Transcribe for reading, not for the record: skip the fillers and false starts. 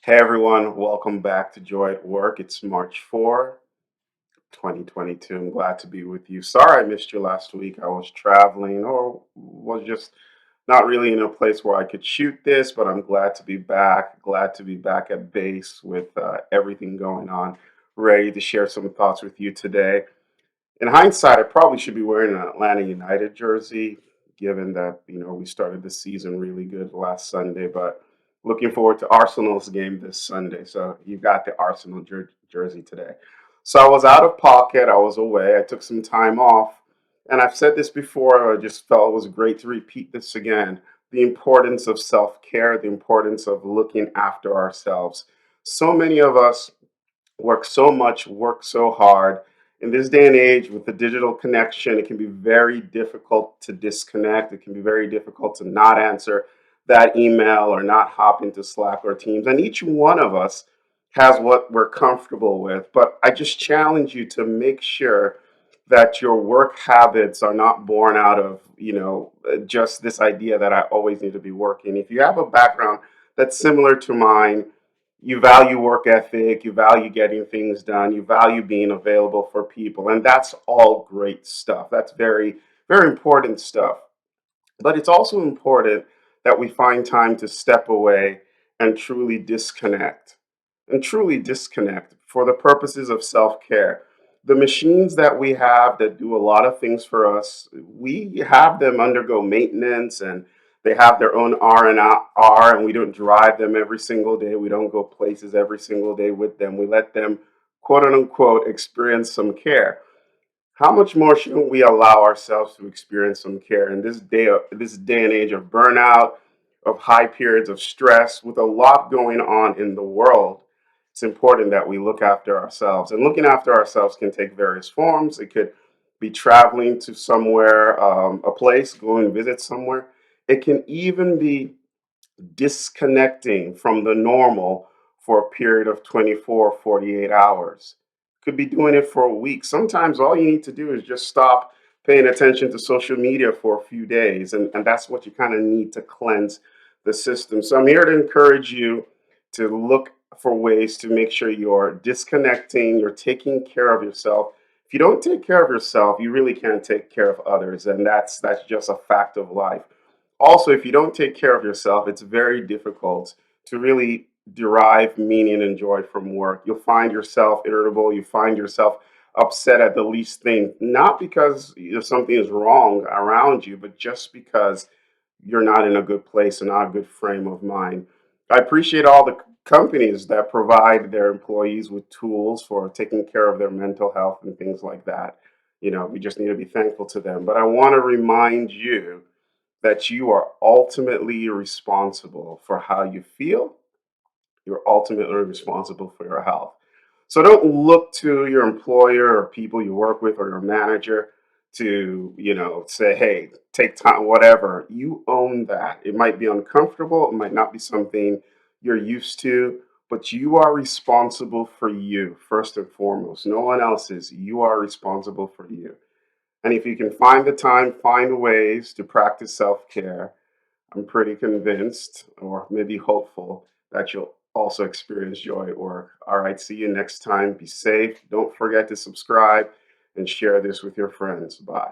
Hey everyone, welcome back to Joy at Work. It's March 4, 2022. I'm glad to be with you. Sorry I missed you last week. I was traveling or was just not really in a place where I could shoot this, but I'm glad to be back. Glad to be back at base with everything going on. Ready to share some thoughts with you today. In hindsight, I probably should be wearing an Atlanta United jersey, given that we started the season really good last Sunday. But looking forward to Arsenal's game this Sunday. So you got the Arsenal jersey today. So I was out of pocket. I was away. I took some time off, and I've said this before. I just felt it was great to repeat this again. The importance of self care, the importance of looking after ourselves. So many of us work so much, work so hard. In this day and age, with the digital connection, it can be very difficult to disconnect. It can be very difficult to not answer that email or not hop into Slack or Teams. And each one of us has what we're comfortable with. But I just challenge you to make sure that your work habits are not born out of, just this idea that I always need to be working. If you have a background that's similar to mine, you value work ethic, you value getting things done, you value being available for people, and that's all great stuff. That's very, very important stuff. But it's also important that we find time to step away and truly disconnect for the purposes of self care. The machines that we have that do a lot of things for us, we have them undergo maintenance and they have their own R, and we don't drive them every single day. We don't go places every single day with them. We let them, quote unquote, experience some care. How much more should we allow ourselves to experience some care in this day and age of burnout, of high periods of stress, with a lot going on in the world? It's important that we look after ourselves. And looking after ourselves can take various forms. It could be traveling to somewhere, a place, going to visit somewhere. It can even be disconnecting from the normal for a period of 24, 48 hours. Could be doing it for a week. Sometimes all you need to do is just stop paying attention to social media for a few days. And that's what you kind of need to cleanse the system. So I'm here to encourage you to look for ways to make sure you're disconnecting, you're taking care of yourself. If you don't take care of yourself, you really can't take care of others. And that's just a fact of life. Also, if you don't take care of yourself, it's very difficult to really derive meaning and joy from work. You'll find yourself irritable, you find yourself upset at the least thing, not because something is wrong around you, but just because you're not in a good place and not a good frame of mind. I appreciate all the companies that provide their employees with tools for taking care of their mental health and things like that. We just need to be thankful to them. But I want to remind you that you are ultimately responsible for how you feel. You're ultimately responsible for your health. So don't look to your employer or people you work with or your manager to, say, hey, take time, whatever. You own that. It might be uncomfortable, it might not be something you're used to, but you are responsible for you first and foremost. No one else is. You are responsible for you. And if you can find the time, find ways to practice self care, I'm pretty convinced, or maybe hopeful, that you'll also experience joy at work. All right, see you next time. Be safe. Don't forget to subscribe and share this with your friends. Bye.